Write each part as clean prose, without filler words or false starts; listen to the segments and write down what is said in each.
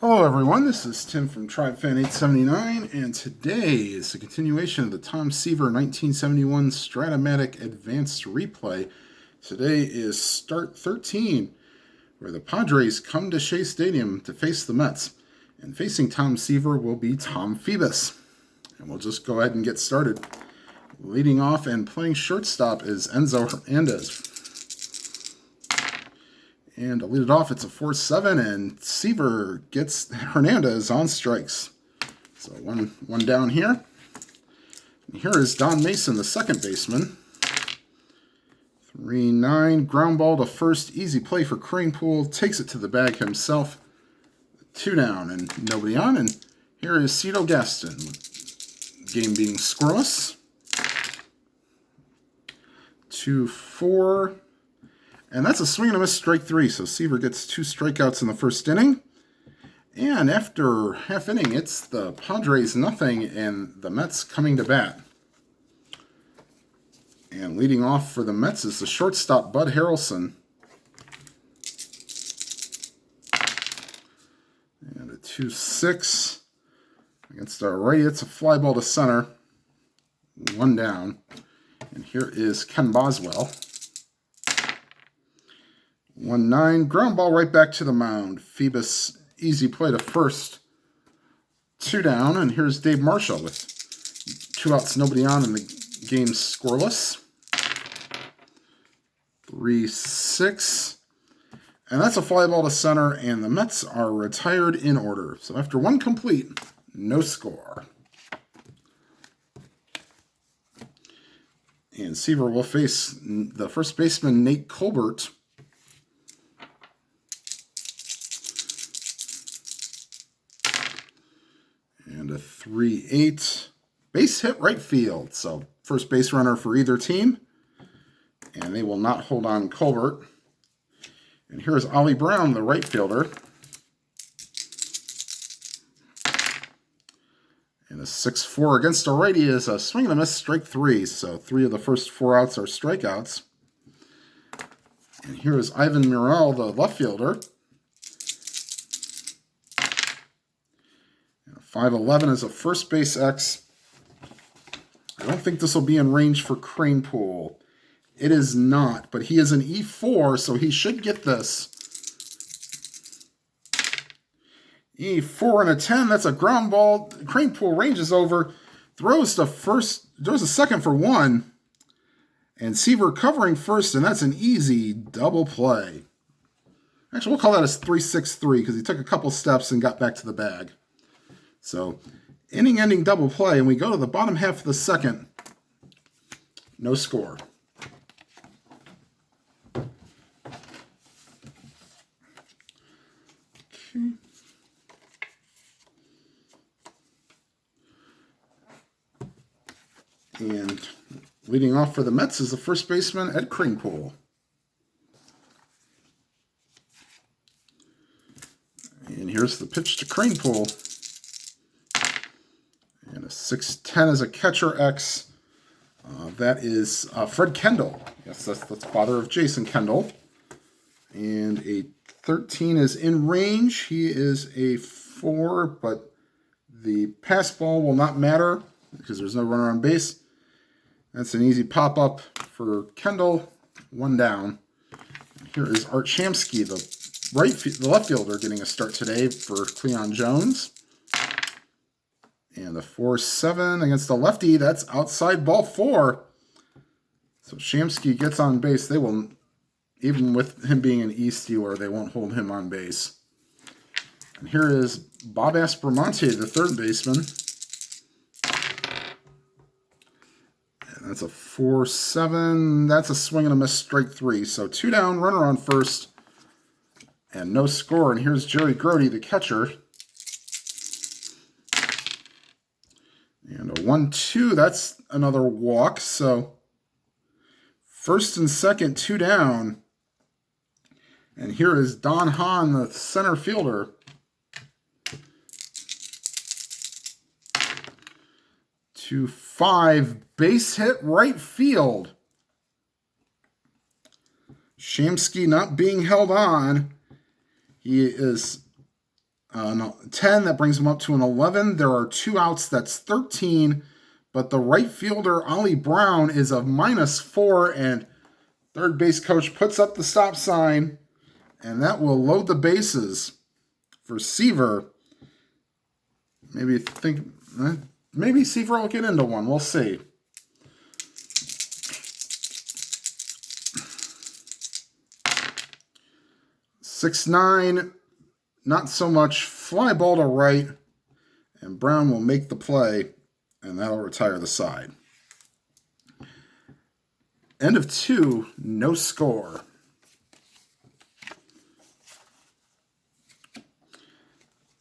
Hello everyone, this is Tim from TribeFan879, and today is a continuation of the Tom Seaver 1971 Strat-O-Matic Advanced Replay. Today is Start 13, where the Padres come to Shea Stadium to face the Mets. And facing Tom Seaver will be Tom Phoebus. And we'll just go ahead and get started. Leading off and playing shortstop is Enzo Hernandez. And to lead it off, it's a 4-7, and Seaver gets Hernandez on strikes. So one down here. And here is Don Mason, the second baseman. 3-9, ground ball to first, easy play for Cranepool, takes it to the bag himself. 2 down and nobody on, and here is Cito Gaston. Game being scoreless. 2-4. And that's a swing and a miss, strike 3. So Seaver gets 2 strikeouts in the first inning. And after half inning, it's the Padres nothing and the Mets coming to bat. And leading off for the Mets is the shortstop, Bud Harrelson. And a 2-6. Against our righty, it's a fly ball to center. 1 down. And here is Ken Boswell. 1-9, ground ball right back to the mound. Phoebus, easy play to first. 2 down, and here's Dave Marshall with 2 outs, nobody on, and the game's scoreless. 3-6, and that's a fly ball to center, and the Mets are retired in order. So after 1 complete, no score. And Seaver will face the first baseman, Nate Colbert. And a 3-8, base hit right field. So first base runner for either team. And they will not hold on Colbert. And here's Ollie Brown, the right fielder. And a 6-4 against a righty is a swing and a miss, strike 3. So 3 of the first 4 outs are strikeouts. And here is Ivan Murrell, the left fielder. 5-11 is a first base X. I don't think this will be in range for Cranepool. It is not, but he is an E4, so he should get this. E4 and a 10, that's a ground ball. Cranepool ranges over, throws to second for 1. And Seaver covering first, and that's an easy double play. Actually, we'll call that a 3-6-3 because he took a couple steps and got back to the bag. So, inning-ending double play, and we go to the bottom half of the second. No score. Okay. And leading off for the Mets is the first baseman, Ed Cranepool. And here's the pitch to Cranepool. And a 6-10 is a catcher X. That is Fred Kendall. Yes, that's the father of Jason Kendall. And a 13 is in range. He is a 4, but the pass ball will not matter because there's no runner on base. That's an easy pop-up for Kendall. 1 down. And here is Art Shamsky, the left fielder, getting a start today for Cleon Jones. And the 4-7 against the lefty, that's outside ball 4. So Shamsky gets on base. They will, even with him being an E-stealer, they won't hold him on base. And here is Bob Aspromonte, the third baseman. And that's a 4-7. That's a swing and a miss, strike 3. So 2 down, runner on first, and no score. And here's Jerry Grody, the catcher. And a 1-2, that's another walk. So first and second, 2 down. And here is Don Hahn, the center fielder. 2-5, base hit right field. Shamsky not being held on. He is No, 10, that brings him up to an 11. There are 2 outs, that's 13. But the right fielder, Ollie Brown, is a -4, and third base coach puts up the stop sign, and that will load the bases for Seaver. Maybe Seaver will get into one. We'll see. (6-9), not so much. Fly ball to right, and Brown will make the play, and that'll retire the side. End of 2, no score.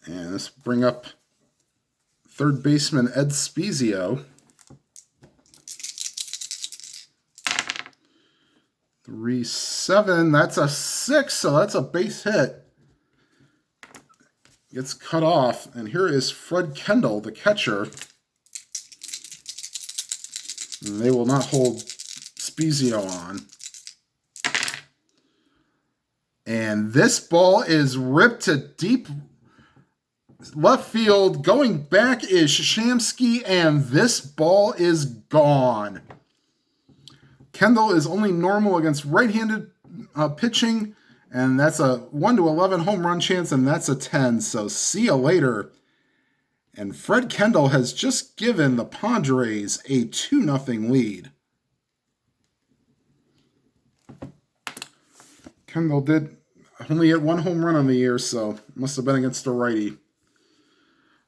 And let's bring up third baseman Ed Spezio. 3-7, that's a 6, so that's a base hit. Gets cut off, and here is Fred Kendall, the catcher. And they will not hold Spezio on. And this ball is ripped to deep left field. Going back is Shamsky, and this ball is gone. Kendall is only normal against right-handed pitching, and that's a 1-11 home run chance, and that's a 10. So see you later. And Fred Kendall has just given the Padres a 2-0 lead. Kendall did only hit 1 home run on the year, so must have been against a righty.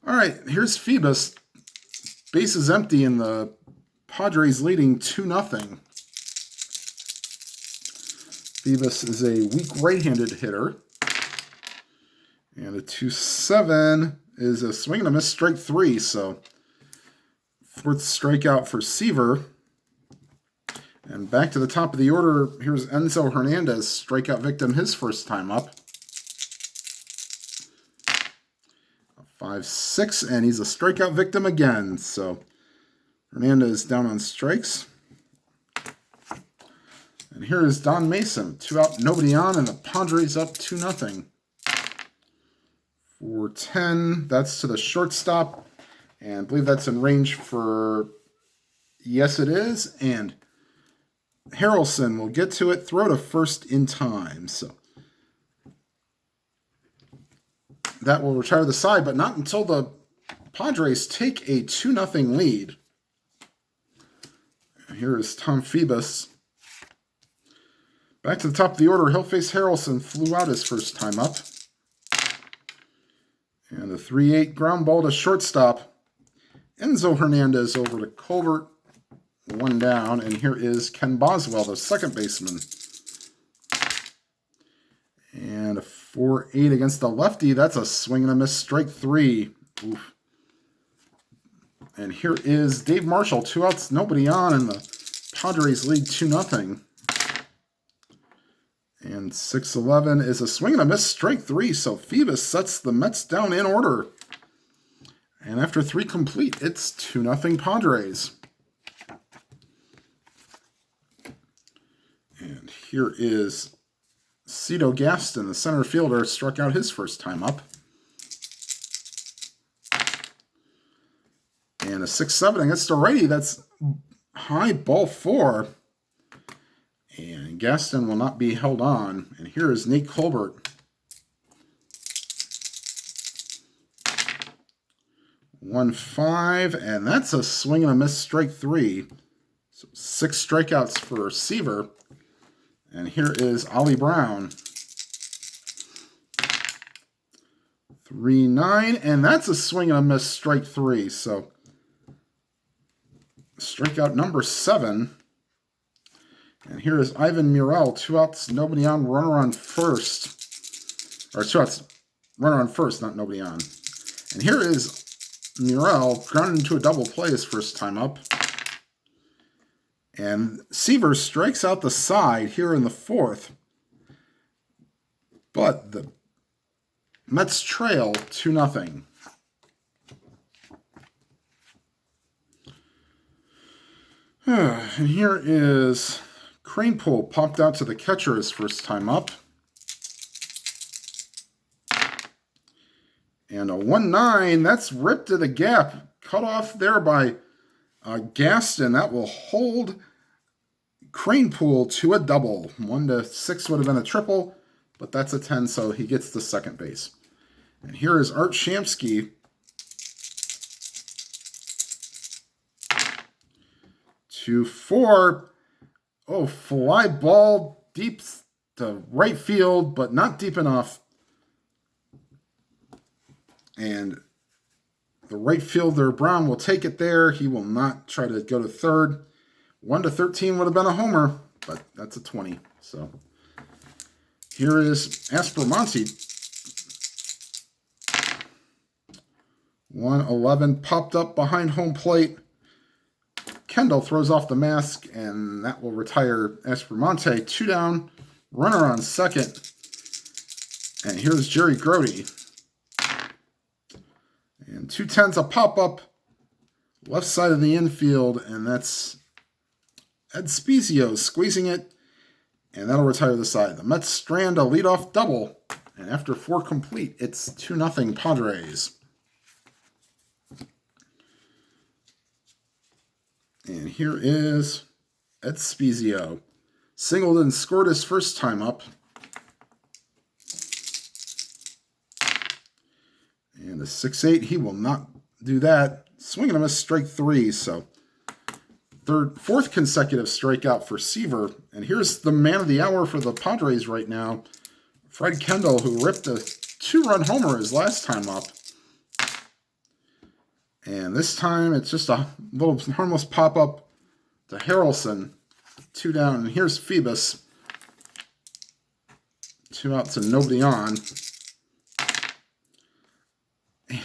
All right, here's Phoebus. Base is empty, and the Padres leading 2-0. Phoebus is a weak right-handed hitter. And a 2-7 is a swing and a miss, strike 3. So 4th strikeout for Seaver. And back to the top of the order, here's Enzo Hernandez, strikeout victim his first time up. 5-6, and he's a strikeout victim again. So Hernandez down on strikes. And here is Don Mason, 2 out, nobody on, and the Padres up 2-0. 4-10, that's to the shortstop, and I believe that's in range for, yes it is, and Harrelson will get to it, throw to first in time. So that will retire the side, but not until the Padres take a 2-0 lead. Here is Tom Phoebus. Back to the top of the order, he'll face Harrelson, flew out his first time up. And a 3-8 ground ball to shortstop. Enzo Hernandez over to Colbert, 1 down. And here is Ken Boswell, the second baseman. And a 4-8 against the lefty. That's a swing and a miss, strike 3. Oof. And here is Dave Marshall, 2 outs, nobody on, and the Padres lead 2-0. And 6-11 is a swing and a miss, strike 3. So Phoebus sets the Mets down in order. And after 3 complete, it's 2-0 Padres. And here is Cito Gaston, the center fielder, struck out his first time up. And a 6-7 against a righty. That's high, ball 4. And Gaston will not be held on. And here is Nate Colbert. 1-5, and that's a swing and a miss, strike 3. So 6 strikeouts for Seaver. And here is Ollie Brown. 3-9, and that's a swing and a miss, strike 3. So strikeout number 7. And here is Ivan Murrell, 2 outs, nobody on, runner on first. Or 2 outs, runner on first, not nobody on. And here is Murrell, grounded into a double play his first time up. And Seaver strikes out the side here in the 4th. But the Mets trail 2-0. And here is Cranepool, popped out to the catcher his first time up. And a 1-9, that's ripped to the gap. Cut off there by Gaston. That will hold Kranepool to a double. 1-6 would have been a triple, but that's a 10, so he gets the second base. And here is Art Shamsky. 2-4. Oh, fly ball deep to right field, but not deep enough. And the right fielder, Brown, will take it there. He will not try to go to third. 1-13 would have been a homer, but that's a 20. So here is Aspromonte. 1-11 popped up behind home plate. Kendall throws off the mask, and that will retire Aspromonte. 2 down, runner on second. And here's Jerry Grody. And 2-10's a pop-up left side of the infield, and that's Ed Spezio squeezing it, and that'll retire the side. The Mets strand a leadoff double, and after 4 complete, it's 2-0 Padres. And here is Ed Spezio. Singleton scored his first time up. And a 6-8, he will not do that. Swinging him a strike 3, so fourth consecutive strikeout for Seaver. And here's the man of the hour for the Padres right now, Fred Kendall, who ripped a 2-run homer his last time up. And this time it's just a little harmless pop-up to Harrelson. 2 down, and here's Phoebus. 2 outs and nobody on.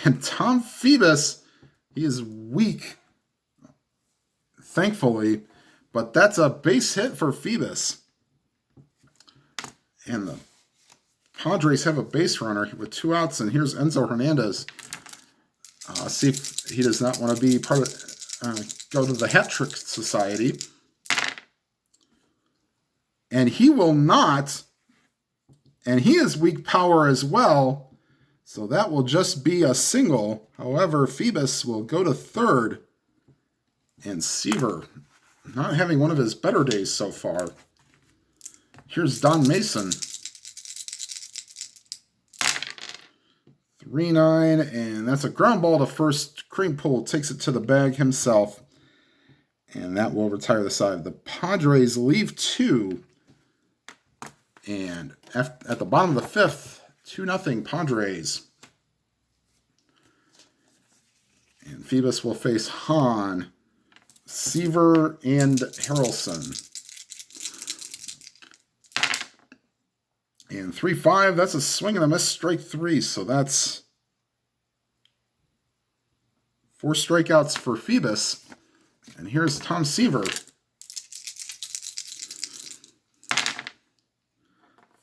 And Tom Phoebus, he is weak, thankfully, but that's a base hit for Phoebus. And the Padres have a base runner with 2 outs, and here's Enzo Hernandez. See if he does not want to be part of, go to the Hat Trick Society. And he will not, and he is weak power as well. So that will just be a single. However, Phoebus will go to third. And Seaver, not having one of his better days so far. Here's Don Mason. 3-9, and that's a ground ball to first. Kranepool takes it to the bag himself. And that will retire the side. The Padres leave 2. And at the bottom of the 5th, 2-0 Padres. And Phoebus will face Hahn, Seaver, and Harrelson. And 3-5, that's a swing and a miss, strike 3. So that's 4 strikeouts for Phoebus. And here's Tom Seaver.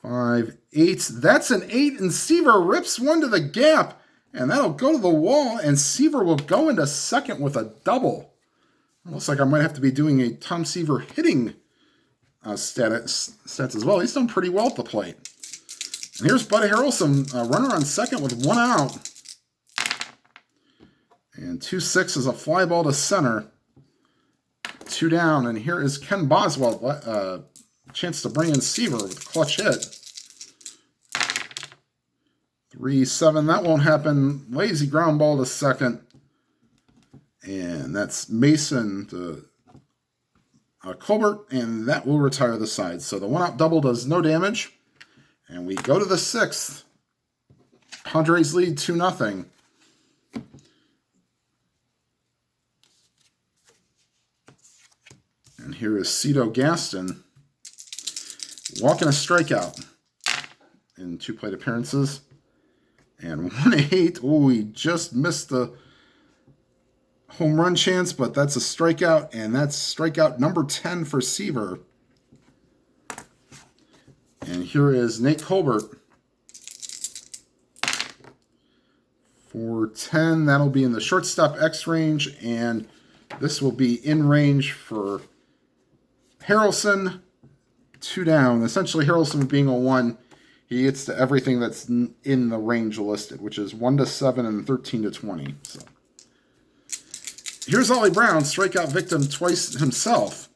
5-8. That's an 8, and Seaver rips one to the gap, and that'll go to the wall, and Seaver will go into second with a double. Looks like I might have to be doing a Tom Seaver hitting stats as well. He's done pretty well at the plate. And here's Bud Harrelson, runner on second with 1 out. And 2-6 is a fly ball to center. 2 down, and here is Ken Boswell. Chance to bring in Seaver with a clutch hit. 3-7, that won't happen. Lazy ground ball to second. And that's Mason to Colbert, and that will retire the side. So the 1-out double does no damage. And we go to the 6th. Padres lead 2-0. And here is Cito Gaston. Walking a strikeout in 2 plate appearances. And 1-8. Oh, he just missed the home run chance, but that's a strikeout, and that's strikeout number 10 for Seaver. And here is Nate Colbert. 4-10, that'll be in the shortstop X range, and this will be in range for Harrelson. 2 down. Essentially, Harrelson being a 1. he gets to everything that's in the range listed, which is 1 to 7 and 13 to 20. So here's Ollie Brown, strikeout victim twice himself.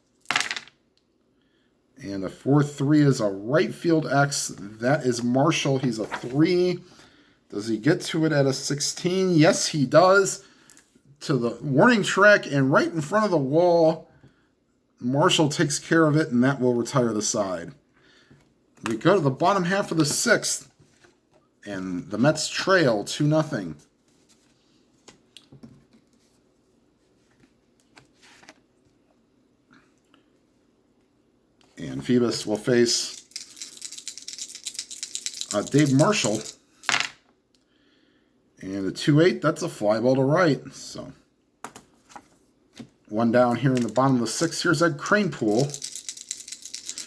And the 4-3 is a right field X. That is Marshall. He's a 3. Does he get to it at a 16? Yes, he does. To the warning track and right in front of the wall. Marshall takes care of it, and that will retire the side. We go to the bottom half of the 6th, and the Mets trail 2-0. And Phoebus will face Dave Marshall. And a 2-8, that's a fly ball to right. So, one down here in the bottom of the 6th. Here's Ed Kranepool.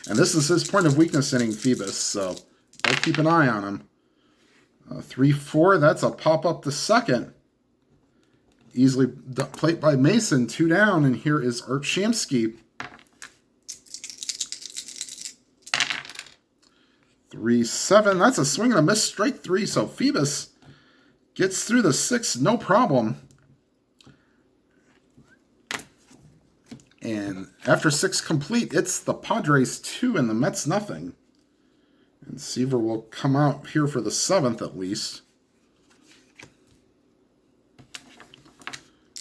And this is his point of weakness inning, Phoebus. So, I'll keep an eye on him. 3-4, that's a pop-up to second. Easily plate by Mason, 2 down. And here is Art Shamsky. 3-7, that's a swing and a miss, strike 3. So Phoebus gets through the 6th, no problem. And after 6 complete, it's the Padres 2 and the Mets nothing. And Seaver will come out here for the 7th at least.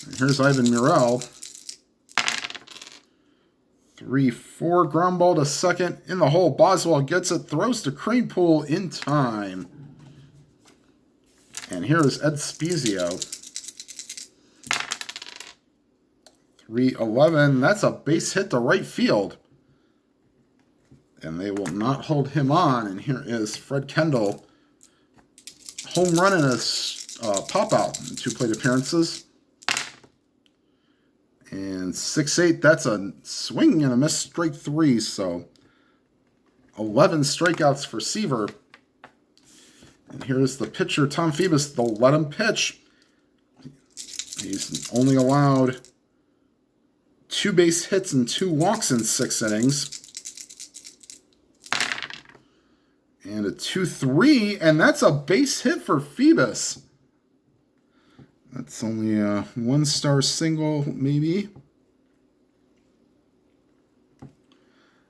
And here's Ivan Murrell. 3-4, ground ball to second, in the hole. Boswell gets it, throws to Kranepool in time. And here is Ed Spezio. 3-11, that's a base hit to right field. And they will not hold him on. And here is Fred Kendall. Home run and a pop-out in 2 plate appearances. And 6-8, that's a swing and a miss, strike 3. So 11 strikeouts for Seaver. And here's the pitcher, Tom Phoebus. They'll let him pitch. He's only allowed 2 base hits and 2 walks in 6 innings. And a 2-3, and that's a base hit for Phoebus. That's only a 1-star single, maybe.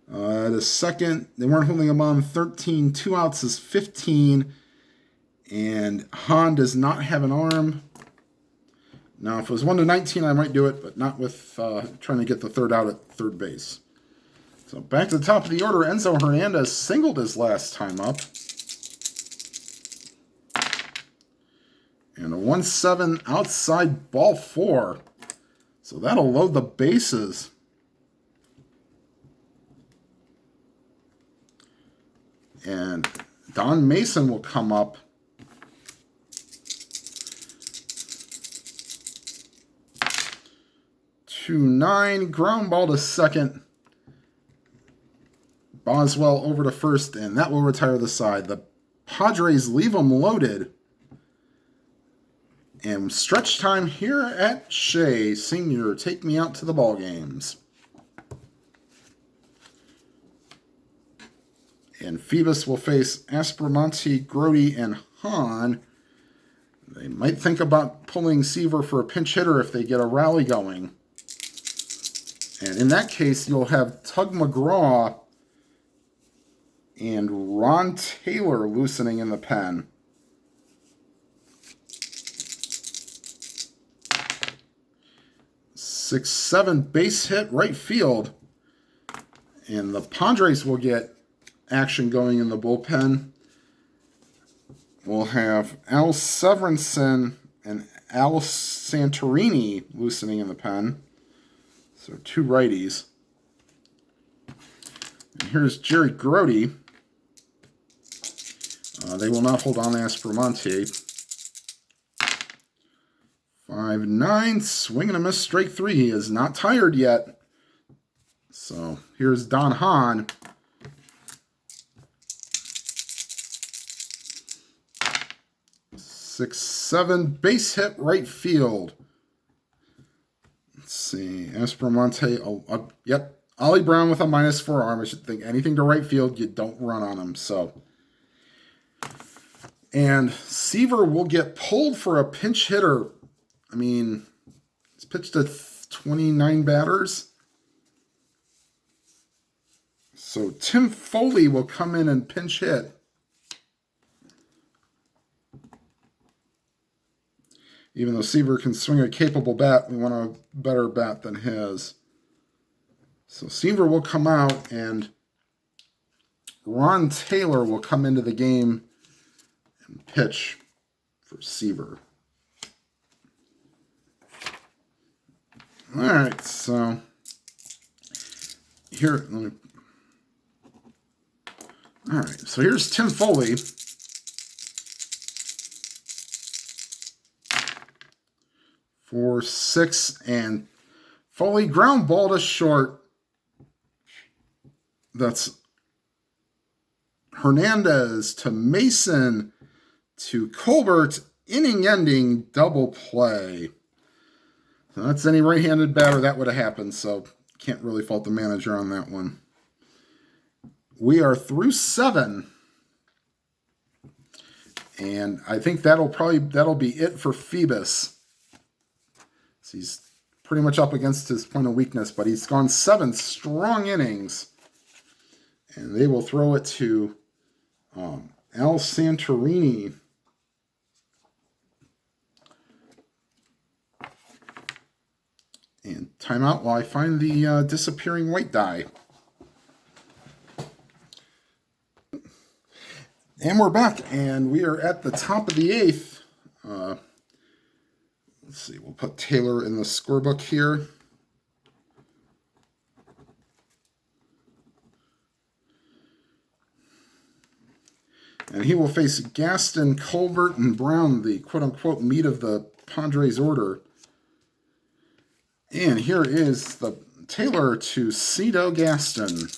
At a second, they weren't holding him on 13. 2 outs is 15. And Hahn does not have an arm. Now, if it was 1 to 19, I might do it, but not with trying to get the 3rd out at 3rd base. So back to the top of the order, Enzo Hernandez singled his last time up. And a 1-7 outside ball 4. So that'll load the bases. And Don Mason will come up. To 9, ground ball to second. Boswell over to first, and that will retire the side. The Padres leave them loaded. And stretch time here at Shea. Senior, take me out to the ball games. And Phoebus will face Aspromonte, Grody, and Hahn. They might think about pulling Seaver for a pinch hitter if they get a rally going. And in that case, you'll have Tug McGraw and Ron Taylor loosening in the pen. Six, 7 base hit right field. And the Padres will get action going in the bullpen. We'll have Al Severinsen and Al Santorini loosening in the pen. So 2 righties. And here's Jerry Grody. They will not hold on to Aspromonte. 5-9, swing and a miss, strike 3. He is not tired yet. So here's Don Hahn. 6-7, base hit right field. Let's see, Aspromonte, yep, Ollie Brown with a -4 arm. I should think anything to right field, you don't run on him. So And Seaver will get pulled for a pinch hitter. I mean, he's pitched to 29 batters. So Tim Foley will come in and pinch hit. Even though Seaver can swing a capable bat, we want a better bat than his. So Seaver will come out, and Ron Taylor will come into the game and pitch for Seaver. All right, so here, all right, so here's Tim Foley. For 6, and Foley ground ball to short. That's Hernandez to Mason to Colbert, inning-ending double play. So that's any right-handed batter that would have happened, so can't really fault the manager on that one. We are through 7. And I think that'll be it for Phoebus. He's pretty much up against his point of weakness, but he's gone 7 strong innings. And they will throw it to Al Santorini. And timeout while I find the disappearing white die. And we're back, and we are at the top of the 8th. Let's see, we'll put Taylor in the scorebook here. And he will face Gaston, Colbert, and Brown, the quote-unquote meat of the Padres order. And here is the Taylor to Cito Gaston.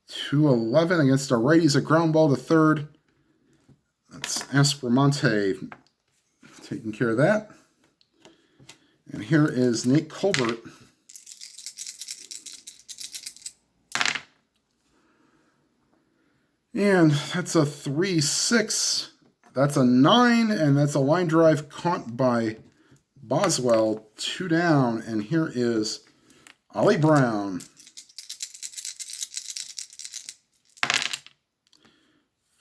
2-11 against our righties, a ground ball to third. That's Aspromonte taking care of that. And here is Nate Colbert. And that's a 3-6. That's a 9, and that's a line drive caught by Boswell. 2 down, and here is Ollie Brown.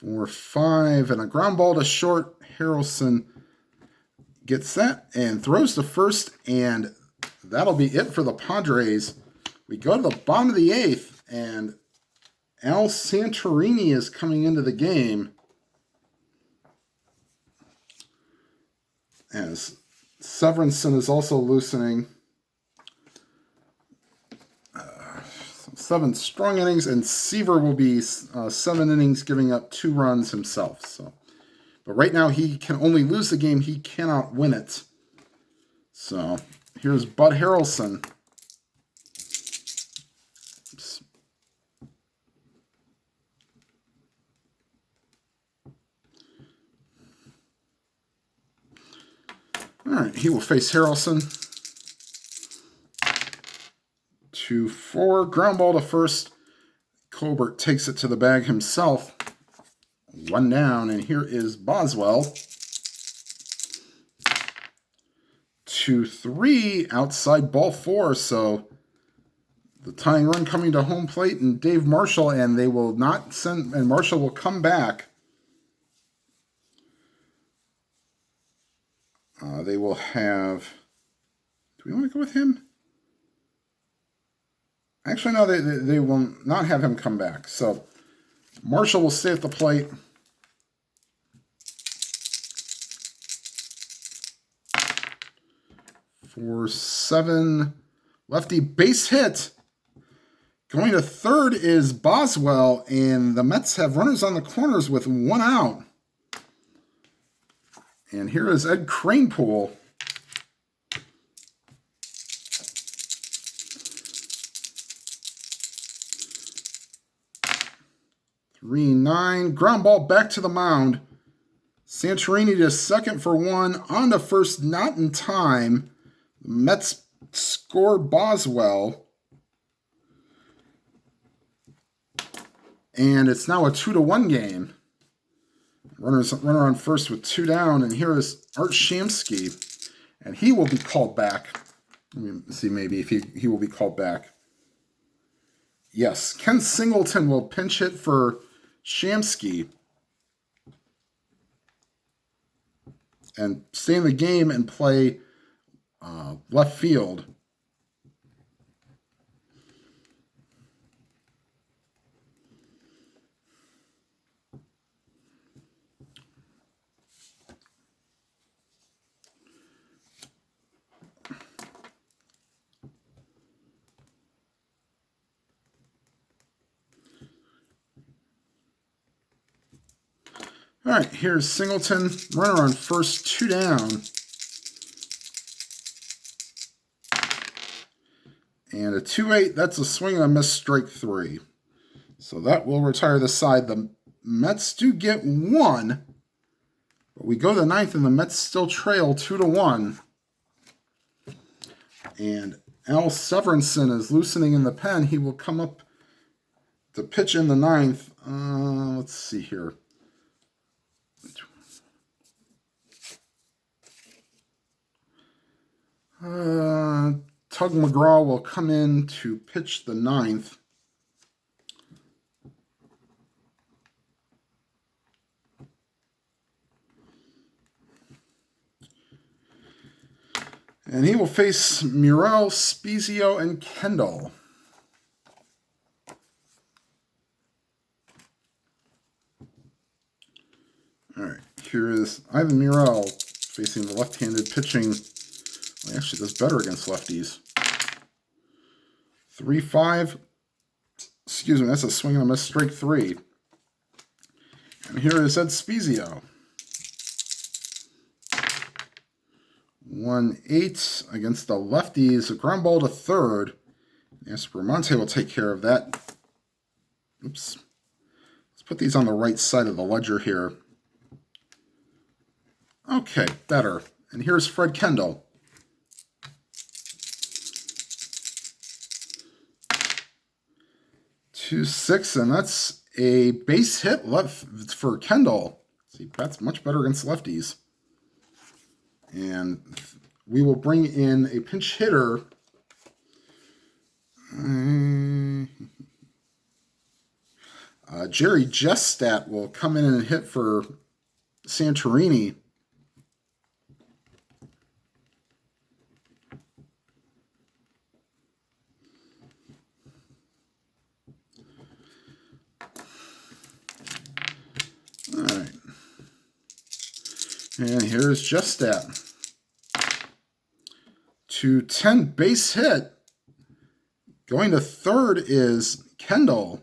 4-5, and a ground ball to short. Harrelson gets that and throws to first, and that'll be it for the Padres. We go to the bottom of the 8th, and Al Santorini is coming into the game as Severinson is also loosening. 7 strong innings, and Seaver will be 7 innings, giving up 2 runs himself. So, but right now he can only lose the game; he cannot win it. So here's Bud Harrelson. Oops. All right, he will face Harrelson. 2-4, ground ball to first. Colbert takes it to the bag himself. 1 down, and here is Boswell. 2-3, outside ball 4. So the tying run coming to home plate, and Dave Marshall, and they will not send, and Marshall will come back. They will have. Do we want to go with him? Actually, no, they will not have him come back. So Marshall will stay at the plate. For 7, lefty base hit. Going to third is Boswell, and the Mets have runners on the corners with 1 out. And here is Ed Kranepool. 3-9, ground ball back to the mound. Santorini to second for 1, on to first, not in time. The Mets score Boswell. And it's now a 2-1 game. Runner on first with 2 down, and here is Art Shamsky, and he will be called back. Let me see maybe if he will be called back. Yes, Ken Singleton will pinch hit for Shamsky and stay in the game and play left field. All right, here's Singleton, runner on first, 2 down. And a 2-8, that's a swing and a miss, strike 3. So that will retire the side. The Mets do get 1, but we go to the 9th, and the Mets still trail 2-1. And Al Severinsen is loosening in the pen. He will come up to pitch in the 9th. Let's see here. Tug McGraw will come in to pitch the 9th. And he will face Murrell, Spezio, and Kendall. All right, here is Ivan Murrell facing the left-handed pitching. Well, he actually does better against lefties. 3-5. Excuse me, that's a swing and a miss, strike 3. And here is Ed Spezio. 1-8 against the lefties. A ground ball to third. Aspromonte will take care of that. Oops. Let's put these on the right side of the ledger here. Okay, better. And here's Fred Kendall. 2-6, and that's a base hit left for Kendall. See, that's much better against lefties. And we will bring in a pinch hitter. Jerry Jestat will come in and hit for Santorini. All right. And here's Jestat. 2-10 base hit. Going to third is Kendall.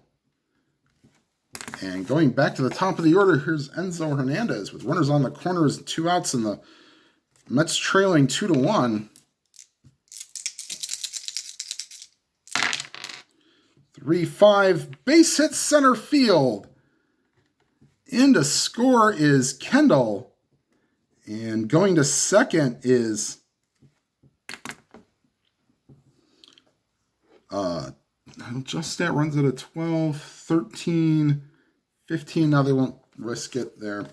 And going back to the top of the order, here's Enzo Hernandez with runners on the corners, 2 outs, and the Mets trailing 2-1. 3-5 base hit center field. In to score is Kendall. And going to second is Justat runs it at 12, 13, 15. Now they won't risk it there.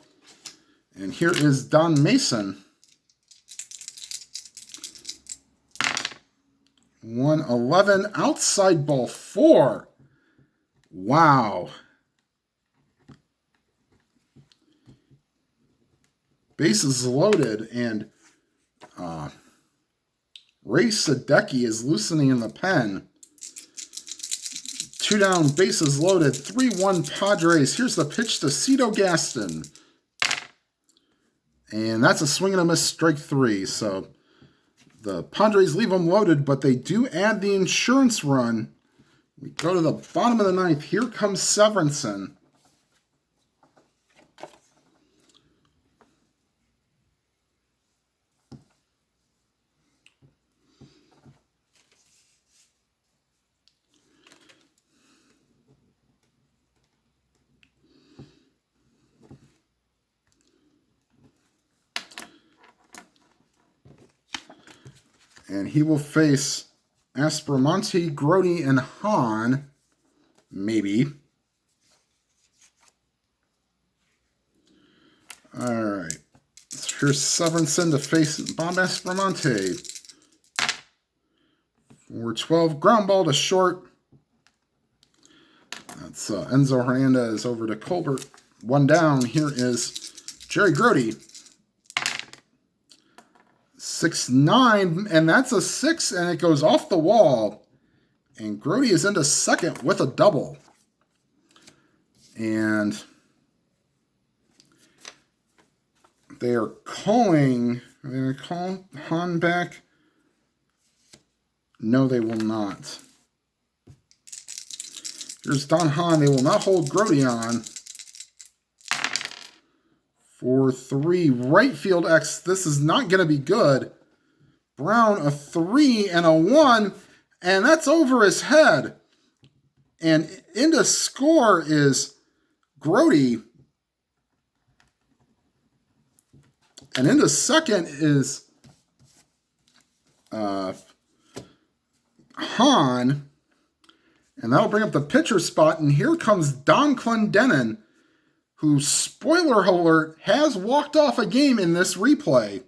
And here is Don Mason. 111 outside ball 4. Wow. Bases loaded, and Ray Sadecki is loosening in the pen. 2 down, bases loaded, 3-1 Padres. Here's the pitch to Cito Gaston. And that's a swing and a miss, strike 3. So the Padres leave them loaded, but they do add the insurance run. We go to the bottom of the 9th. Here comes Severinsen. And he will face Aspromonte, Grody, and Hahn, maybe. All right. So here's Severinsen to face Bombas Bramante. 4-12. Ground ball to short. That's Enzo Hernandez over to Colbert. 1 down. Here is Jerry Grody. 6-9, and that's a 6, and it goes off the wall. And Grody is into second with a double. And they are calling. Are they going to call Hahn back? No, they will not. Here's Don Hahn. They will not hold Grody on. 4-3. Right field X. This is not going to be good. Brown, a 3 and a 1. And that's over his head. And into score is Grody. And into second is Hahn. And that'll bring up the pitcher spot. And here comes Don Clendenin, who, spoiler alert, has walked off a game in this replay.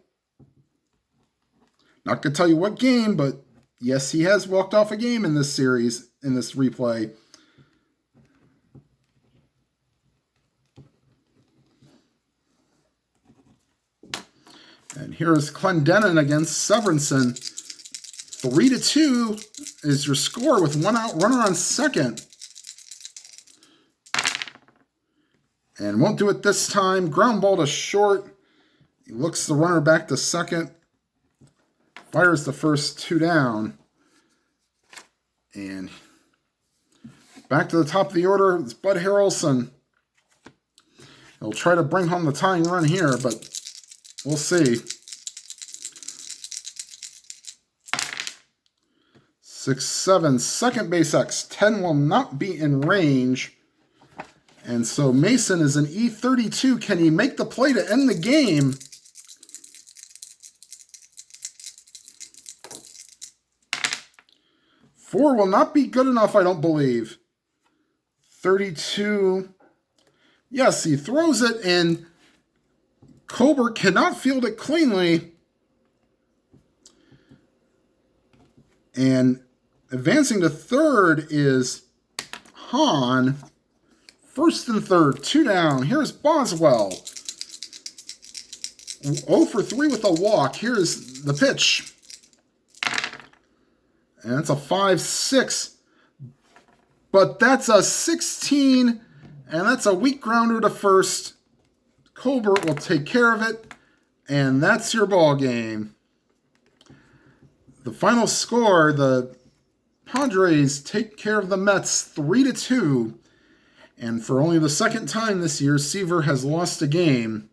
Not going to tell you what game, but yes, he has walked off a game in this series, in this replay. And here is Clendenin against Severinsen. 3-2 is your score with 1 out, runner on second. And won't do it this time. Ground ball to short. He looks the runner back to second. Fires the first 2 down. And back to the top of the order, it's Bud Harrelson. He'll try to bring home the tying run here, but we'll see. 6-7, second base X. 10 will not be in range. And so Mason is an E32. Can he make the play to end the game? Four will not be good enough, I don't believe. 32. Yes, he throws it, and Colbert cannot field it cleanly. And advancing to third is Hahn. First and third, 2 down. Here's Boswell. 0 for 3 with a walk. Here's the pitch. And it's a 5-6. But that's a 16, and that's a weak grounder to first. Colbert will take care of it, and that's your ball game. The final score, the Padres take care of the Mets 3-2. And for only the second time this year, Seaver has lost a game.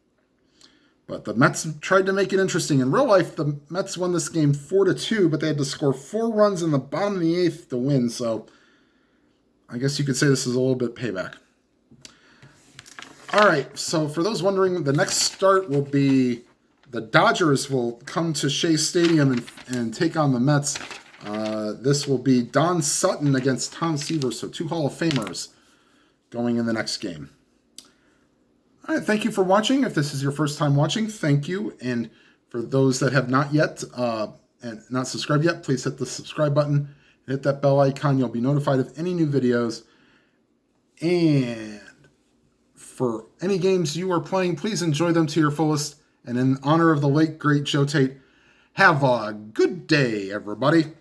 But the Mets tried to make it interesting. In real life, the Mets won this game 4-2, but they had to score 4 runs in the bottom of the 8th to win. So I guess you could say this is a little bit payback. All right, so for those wondering, the next start will be the Dodgers will come to Shea Stadium and take on the Mets. This will be Don Sutton against Tom Seaver, so 2 Hall of Famers going in the next game. All right, thank you for watching. If this is your first time watching, thank you. And for those that have not yet and not subscribed yet, please hit the subscribe button and hit that bell icon. You'll be notified of any new videos. And for any games you are playing, please enjoy them to your fullest. And in honor of the late, great Joe Tate, have a good day, everybody.